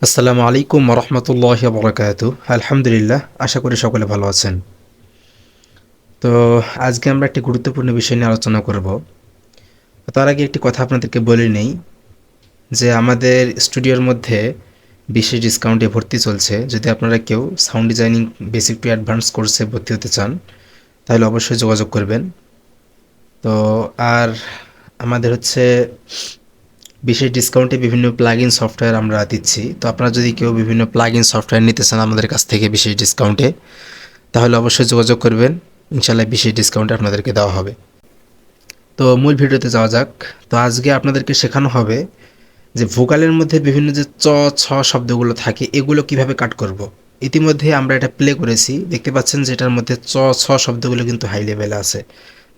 আসসালামু আলাইকুম রহমতুল্লাহ বরকাত। আলহামদুলিল্লাহ, আশা করি সকলে ভালো আছেন। তো আজকে আমরা একটি গুরুত্বপূর্ণ বিষয় নিয়ে আলোচনা করব। তার আগে একটি কথা আপনাদেরকে বলে নেই যে আমাদের স্টুডিওর মধ্যে বিশেষ ডিসকাউন্টে ভর্তি চলছে। যদি আপনারা কেউ sound designing basic to advance কোর্সে ভর্তি হতে চান তাহলে অবশ্যই যোগাযোগ করবেন। তো আর আমাদের হচ্ছে বিশেষ ডিসকাউন্টে বিভিন্ন প্লাগইন সফটওয়্যার আমরা দিচ্ছি। তো আপনারা যদি কেউ বিভিন্ন প্লাগইন সফটওয়্যার নিতে চান আমাদের কাছ থেকে বিশেষ ডিসকাউন্টে তাহলে অবশ্যই যোগাযোগ করবেন। ইনশাল্লাহ বিশেষ ডিসকাউন্টে আপনাদেরকে দেওয়া হবে। তো মূল ভিডিওতে যাওয়া যাক। তো আজকে আপনাদেরকে শেখানো হবে যে ভোকালের মধ্যে বিভিন্ন যে চ ছ শব্দগুলো থাকে এগুলো কিভাবে কাট করব। ইতিমধ্যে আমরা এটা প্লে করেছি, দেখতে পাচ্ছেন যে এটার মধ্যে চ ছ শব্দগুলো কিন্তু হাই লেভেলে আছে।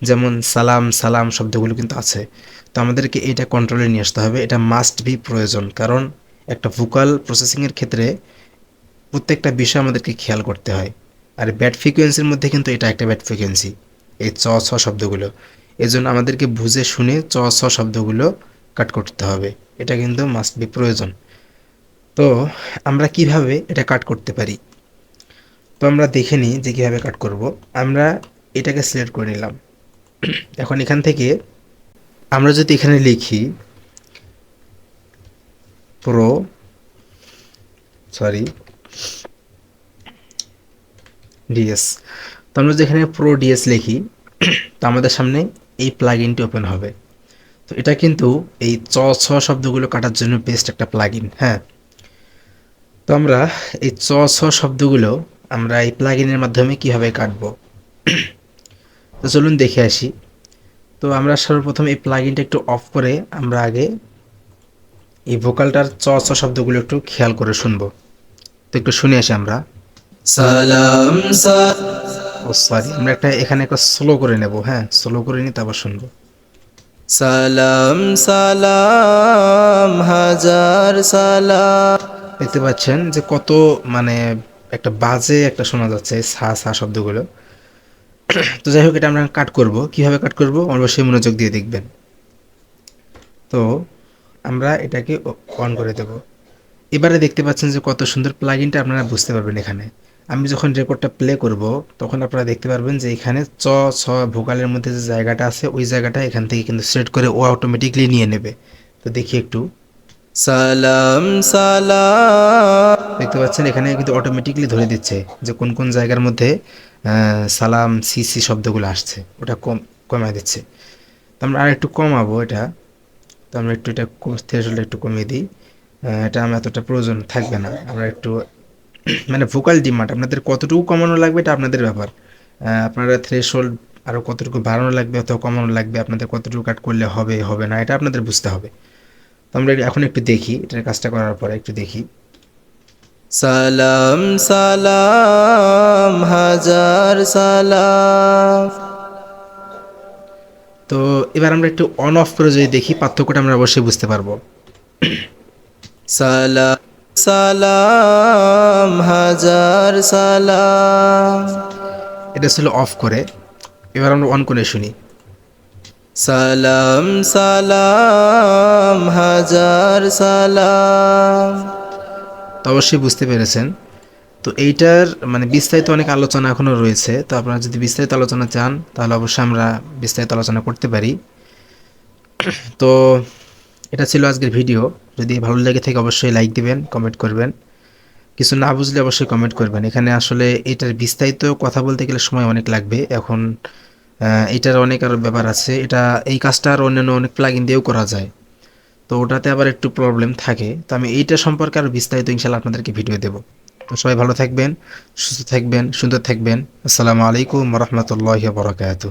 যেমন সালাম সালাম শব্দগুলো কিন্তু আছে। তো আমাদেরকে এটা কন্ট্রোলে নিয়ে আসতে হবে, এটা মাস্ট বি প্রয়োজন। কারণ একটা ভোকাল প্রসেসিংয়ের ক্ষেত্রে প্রত্যেকটা বিষয় আমাদেরকে খেয়াল করতে হয়। আর ব্যাড ফ্রিকোয়েন্সির মধ্যে কিন্তু এটা একটা ব্যাড ফ্রিকোয়েন্সি, এই চ ছ শব্দগুলো। এজন্য আমাদেরকে বুঝে শুনে চ ছ শব্দগুলো কাট করতে হবে, এটা কিন্তু মাস্ট বি প্রয়োজন। তো আমরা কিভাবে এটা কাট করতে পারি, তো আমরা দেখে নিই যে কীভাবে কাট করব। আমরা এটাকে সিলেক্ট করে নিলাম। এখন এখান থেকে আমরা যদি এখানে লিখি প্রো সরি ডিএস, তো আমরা যেখানে প্রো ডিএস লিখি তো আমাদের সামনে এই প্লাগইনটি ওপেন হবে। তো এটা কিন্তু এই চ ছ শব্দগুলো কাটার জন্য বেস্ট একটা প্লাগইন। হ্যাঁ, তো আমরা এই চ ছ শব্দগুলো আমরা এই প্লাগইনের মাধ্যমে কিভাবে কাটবো, তো চলুন দেখে আসি। তো আমরা সর্বপ্রথম এই প্লাগইনটা একটু অফ করে আমরা আগে এই ভোকালটার চ ছ শব্দগুলো একটু খেয়াল করে শুনবো। তো একটু শুনে আসি আমরা। সালাম ও সরি, আমরা একটা এখানে একটা স্লো করে নেব। হ্যাঁ, স্লো করে নিই তারপর শুনবো। সালাম সালাম হাজার সালাম। দেখতে পাচ্ছেন যে কত মানে একটা বাজে একটা শোনা যাচ্ছে সা সা শব্দগুলো। তো যাই হোক, এটা আমরা কাট করব। কিভাবে কাট করব অবশ্যই মনোযোগ দিয়ে দেখবেন। তো আমরা এটাকে অন করে দেব। এবারে দেখতে পাচ্ছেন যে কত সুন্দর প্লাগইনটা আপনারা বুঝতে পারবেন। এখানে আমি যখন রেকর্ডটা প্লে করব তখন আপনারা দেখতে পারবেন যে এখানে চ ছ ভোকালের মধ্যে যে জায়গাটা আছে ওই জায়গাটা এখান থেকে কিন্তু সেট করে ও অটোমেটিকলি নিয়ে নেবে। তো দেখি একটু, সালাম সালাম দেখতে পাচ্ছেন এখানে কিন্তু অটোমেটিকলি ধরে দিচ্ছে যে কোন কোন জায়গার মধ্যে সালাম সি সি শব্দগুলো আসছে, ওটা কমায় দিচ্ছে। তো আমরা আর একটু কমাবো এটা। তো আমরা একটু এটা থ্রেশহোল্ড একটু কমিয়ে দিই। এটা আমার এতটা প্রয়োজন থাকবে না। আমরা একটু মানে ভোকাল ডিমান্ড আপনাদের কতটুকু কমানো লাগবে এটা আপনাদের ব্যাপার। আপনারা থ্রেশহোল্ড আরও কতটুকু বাড়ানো লাগবে অথবা কমানো লাগবে, আপনাদের কতটুকু কাট করলে হবে হবে না এটা আপনাদের বুঝতে হবে। তো আমরা এখন একটু দেখি, এটার কাজটা করার পরে একটু দেখি। সালাম সালাম হাজার সালাম। তো এবার আমরা একটু অন অফ করে যদি দেখি পার্থক্যটা আমরা অবশ্যই বুঝতে পারবো। সালাম সালাম হাজার সালাম। এটা ছিল অফ করে। এবার আমরা অন করে শুনি। সালাম সালাম হাজার সালাম। তো অবশ্যই বুঝতে পেরেছেন। তো এইটার মানে বিস্তারিত অনেক আলোচনা এখনও রয়েছে। তো আপনারা যদি বিস্তারিত আলোচনা চান তাহলে অবশ্যই আমরা বিস্তারিত আলোচনা করতে পারি। তো এটা ছিল আজকের ভিডিও। যদি ভালো লেগে থাকে অবশ্যই লাইক দিবেন, কমেন্ট করবেন। কিছু না বুঝলে অবশ্যই কমেন্ট করবেন। এখানে আসলে এটার বিস্তারিত কথা বলতে গেলে সময় অনেক লাগবে। এখন এটার অনেক আরও ব্যাপার আছে। এটা এই কাজটা আর অন্যান্য অনেক প্লাগইন দিয়েও করা যায়। তো ওটাতে আবার একটু প্রবলেম থাকে। তো আমি এইটা সম্পর্কে আরও বিস্তারিত ইনশাল্লাহ আপনাদেরকে ভিডিও দেবো। তো সবাই ভালো থাকবেন, সুস্থ থাকবেন, সুন্দর থাকবেন। আসসালামু আলাইকুম রহমতুল্লাহ বরকাত।